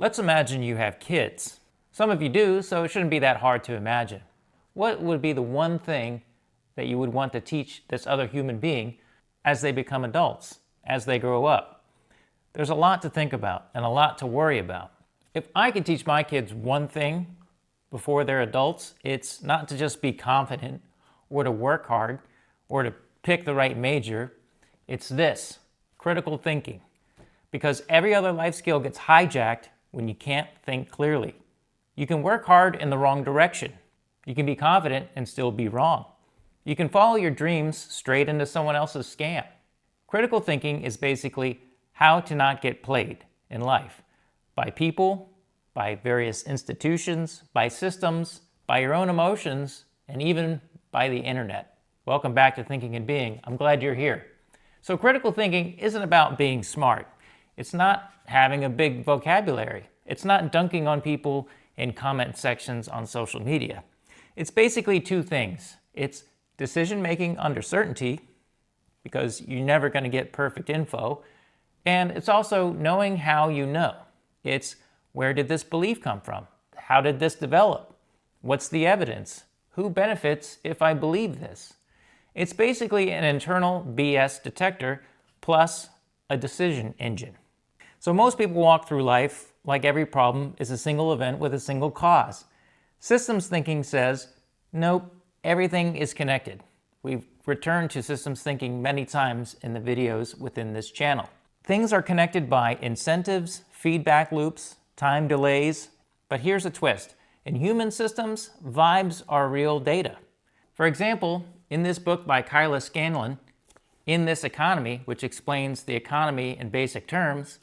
Let's imagine you have kids. Some of you do, so it shouldn't be that hard to imagine. What would be the one thing that you would want to teach this other human being as they become adults, as they grow up? There's a lot to think about and a lot to worry about. If I could teach my kids one thing before they're adults, it's not to just be confident or to work hard or to pick the right major. It's this: critical thinking. Because every other life skill gets hijacked when you can't think clearly. You can work hard in the wrong direction. You can be confident and still be wrong. You can follow your dreams straight into someone else's scam. Critical thinking is basically how to not get played in life by people, by various institutions, by systems, by your own emotions, and even by the internet. Welcome back to Thinking and Being. I'm glad you're here. So critical thinking isn't about being smart. It's not having a big vocabulary. It's not dunking on people in comment sections on social media. It's basically two things. It's decision-making under certainty, because you're never going to get perfect info, and it's also knowing how you know. It's where did this belief come from? How did this develop? What's the evidence? Who benefits if I believe this? It's basically an internal BS detector plus a decision engine. So most people walk through life like every problem is a single event with a single cause. Systems thinking says, nope, everything is connected. We've returned to systems thinking many times in the videos within this channel. Things are connected by incentives, feedback loops, time delays, but here's a twist. In human systems, vibes are real data. For example, in this book by Kahneman, In This Economy, which explains the economy in basic terms,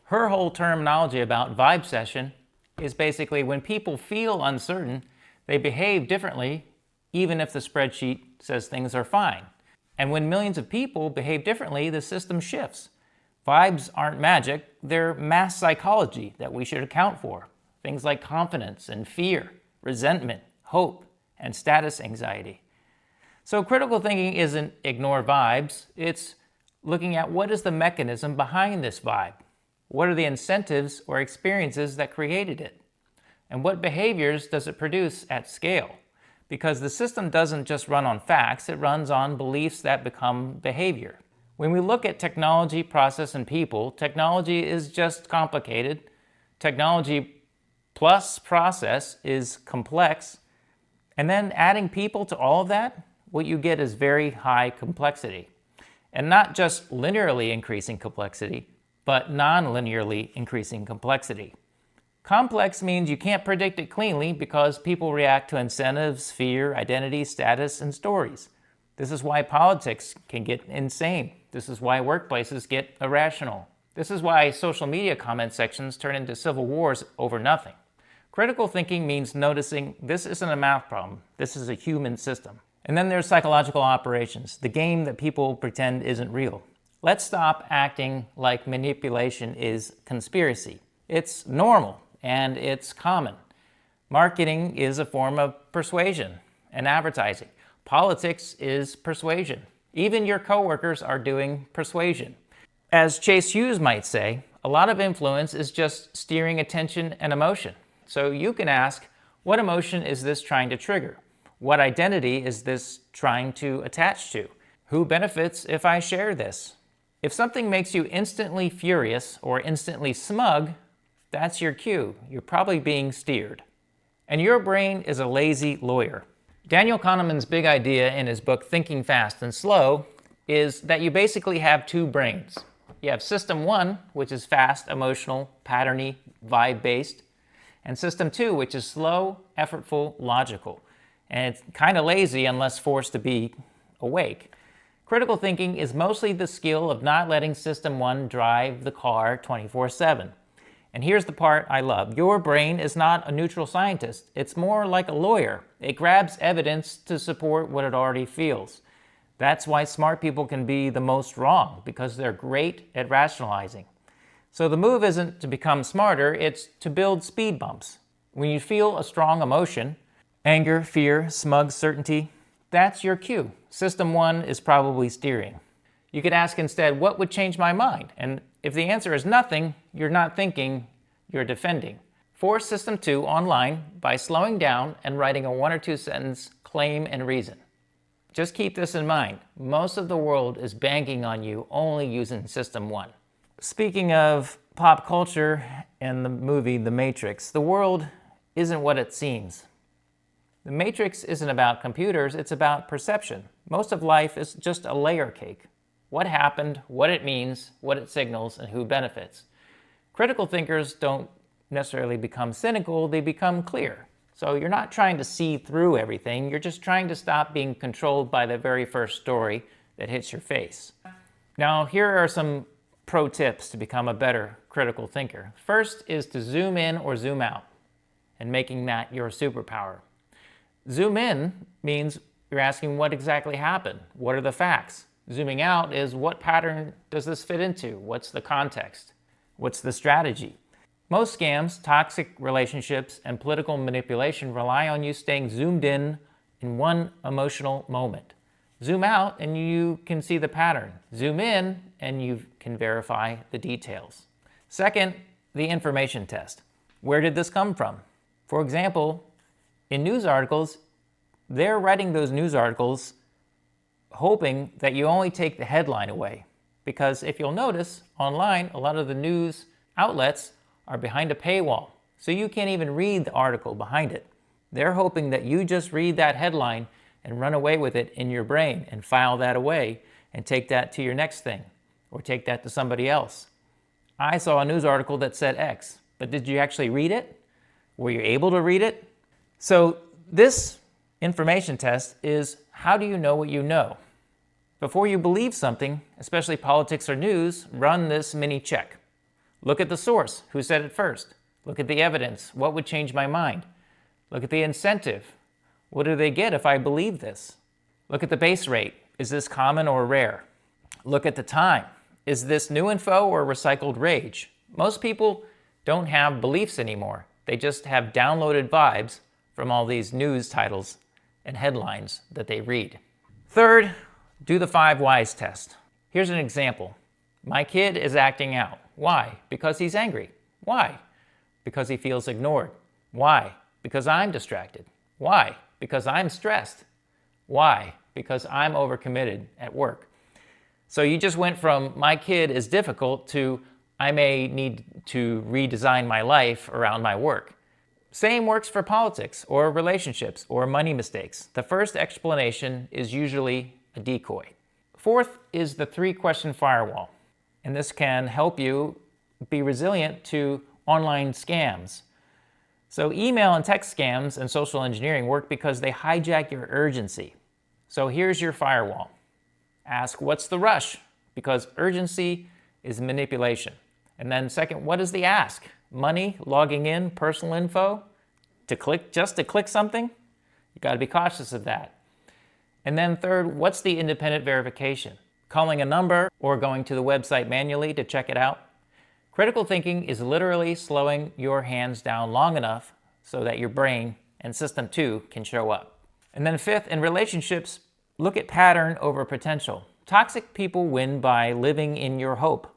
her whole terminology about vibe session is basically when people feel uncertain, they behave differently even if the spreadsheet says things are fine. And when millions of people behave differently, the system shifts. Vibes aren't magic, they're mass psychology that we should account for. Things like confidence and fear, resentment, hope, and status anxiety. So critical thinking isn't ignore vibes, it's looking at what is the mechanism behind this vibe. What are the incentives or experiences that created it? And what behaviors does it produce at scale? Because the system doesn't just run on facts, it runs on beliefs that become behavior. When we look at technology, process, and people, technology is just complicated. Technology plus process is complex. And then adding people to all of that, what you get is very high complexity. And not just linearly increasing complexity, but non-linearly increasing complexity. Complex means you can't predict it cleanly because people react to incentives, fear, identity, status, and stories. This is why politics can get insane. This is why workplaces get irrational. This is why social media comment sections turn into civil wars over nothing. Critical thinking means noticing this isn't a math problem, this is a human system. And then there's psychological operations, the game that people pretend isn't real. Let's stop acting like manipulation is conspiracy. It's normal and it's common. Marketing is a form of persuasion and advertising. Politics is persuasion. Even your coworkers are doing persuasion. As Chase Hughes might say, a lot of influence is just steering attention and emotion. So you can ask, what emotion is this trying to trigger? What identity is this trying to attach to? Who benefits if I share this? If something makes you instantly furious or instantly smug, that's your cue. You're probably being steered. And your brain is a lazy lawyer. Daniel Kahneman's big idea in his book Thinking Fast and Slow is that you basically have two brains. You have system one, which is fast, emotional, patterny, vibe-based, and system two, which is slow, effortful, logical. And it's kind of lazy unless forced to be awake. Critical thinking is mostly the skill of not letting system one drive the car 24/7. And here's the part I love. Your brain is not a neutral scientist. It's more like a lawyer. It grabs evidence to support what it already feels. That's why smart people can be the most wrong, because they're great at rationalizing. So the move isn't to become smarter, it's to build speed bumps. When you feel a strong emotion, anger, fear, smug certainty, that's your cue. System one is probably steering. You could ask instead, what would change my mind? And if the answer is nothing, you're not thinking, you're defending. Force System 2 online by slowing down and writing a 1 or 2 sentence claim and reason. Just keep this in mind. Most of the world is banking on you only using System 1. Speaking of pop culture and the movie The Matrix, the world isn't what it seems. The Matrix isn't about computers, it's about perception. Most of life is just a layer cake. What happened, what it means, what it signals, and who benefits. Critical thinkers don't necessarily become cynical, they become clear. So you're not trying to see through everything, you're just trying to stop being controlled by the very first story that hits your face. Now, here are some pro tips to become a better critical thinker. First is to zoom in or zoom out, and making that your superpower. Zoom in means you're asking what exactly happened, what are the facts. Zooming out is what pattern does this fit into, what's the context, what's the strategy. Most scams, toxic relationships, and political manipulation rely on you staying zoomed in one emotional moment. Zoom out and you can see the pattern. Zoom in and you can verify the details. Second, the information test. Where did this come from? For example, in news articles, they're writing those news articles hoping that you only take the headline away. Because if you'll notice, online, a lot of the news outlets are behind a paywall, so you can't even read the article behind it. They're hoping that you just read that headline and run away with it in your brain and file that away and take that to your next thing or take that to somebody else. I saw a news article that said X, but did you actually read it? Were you able to read it? So this information test is, how do you know what you know? Before you believe something, especially politics or news, run this mini check. Look at the source. Who said it first? Look at the evidence. What would change my mind? Look at the incentive. What do they get if I believe this? Look at the base rate. Is this common or rare? Look at the time. Is this new info or recycled rage? Most people don't have beliefs anymore. They just have downloaded vibes from all these news titles and headlines that they read. Third, do the 5 whys test. Here's an example. My kid is acting out. Why? Because he's angry. Why? Because he feels ignored. Why? Because I'm distracted. Why? Because I'm stressed. Why? Because I'm overcommitted at work. So you just went from my kid is difficult to I may need to redesign my life around my work. Same works for politics or relationships or money mistakes. The first explanation is usually a decoy. Fourth is the 3-question firewall. And this can help you be resilient to online scams. So email and text scams and social engineering work because they hijack your urgency. So here's your firewall. Ask, what's the rush? Because urgency is manipulation. And then second, what is the ask? Money, logging in, personal info? Just to click something? You got to be cautious of that. And then third, what's the independent verification? Calling a number or going to the website manually to check it out? Critical thinking is literally slowing your hands down long enough so that your brain and System 2 can show up. And then fifth, in relationships, look at pattern over potential. Toxic people win by living in your hope.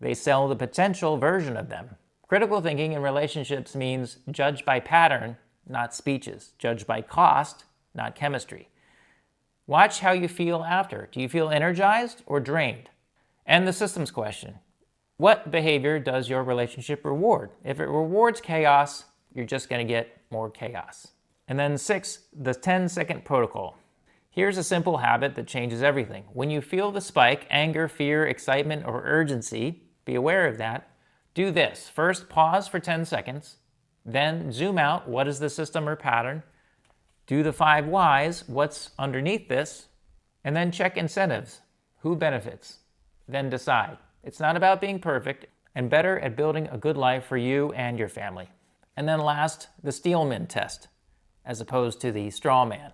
They sell the potential version of them. Critical thinking in relationships means judge by pattern, not speeches. Judge by cost, not chemistry. Watch how you feel after. Do you feel energized or drained? And the systems question. What behavior does your relationship reward? If it rewards chaos, you're just going to get more chaos. And then 6, the 10-second protocol. Here's a simple habit that changes everything. When you feel the spike, anger, fear, excitement, or urgency, be aware of that. Do this. First, pause for 10 seconds. Then zoom out. What is the system or pattern? Do the 5 whys, what's underneath this, and then check incentives. Who benefits? Then decide. It's not about being perfect, and better at building a good life for you and your family. And then last, the Steelman test, as opposed to the straw man.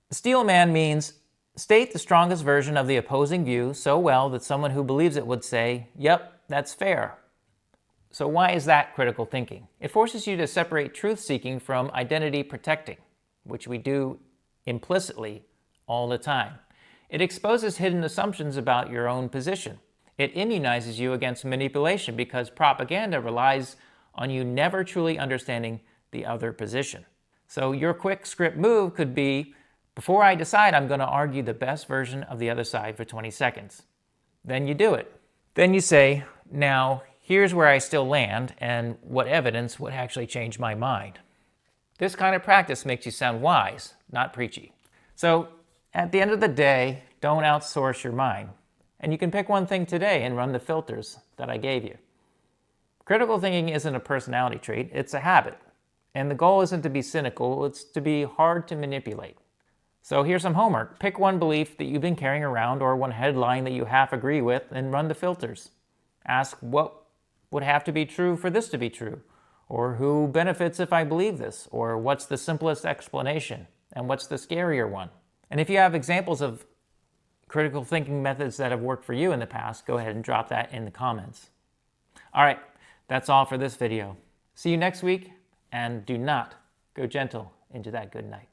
The Steelman means state the strongest version of the opposing view so well that someone who believes it would say, yep, that's fair. So why is that critical thinking? It forces you to separate truth-seeking from identity protecting, which we do implicitly all the time. It exposes hidden assumptions about your own position. It immunizes you against manipulation because propaganda relies on you never truly understanding the other position. So your quick script move could be, before I decide, I'm going to argue the best version of the other side for 20 seconds. Then you do it. Then you say, now, here's where I still land and what evidence would actually change my mind. This kind of practice makes you sound wise, not preachy. So at the end of the day, don't outsource your mind. And you can pick one thing today and run the filters that I gave you. Critical thinking isn't a personality trait, it's a habit. And the goal isn't to be cynical, it's to be hard to manipulate. So here's some homework. Pick one belief that you've been carrying around or one headline that you half agree with and run the filters. Ask what would have to be true for this to be true, or who benefits if I believe this, or what's the simplest explanation, and what's the scarier one. And if you have examples of critical thinking methods that have worked for you in the past, go ahead and drop that in the comments. All right, that's all for this video. See you next week, and do not go gentle into that good night.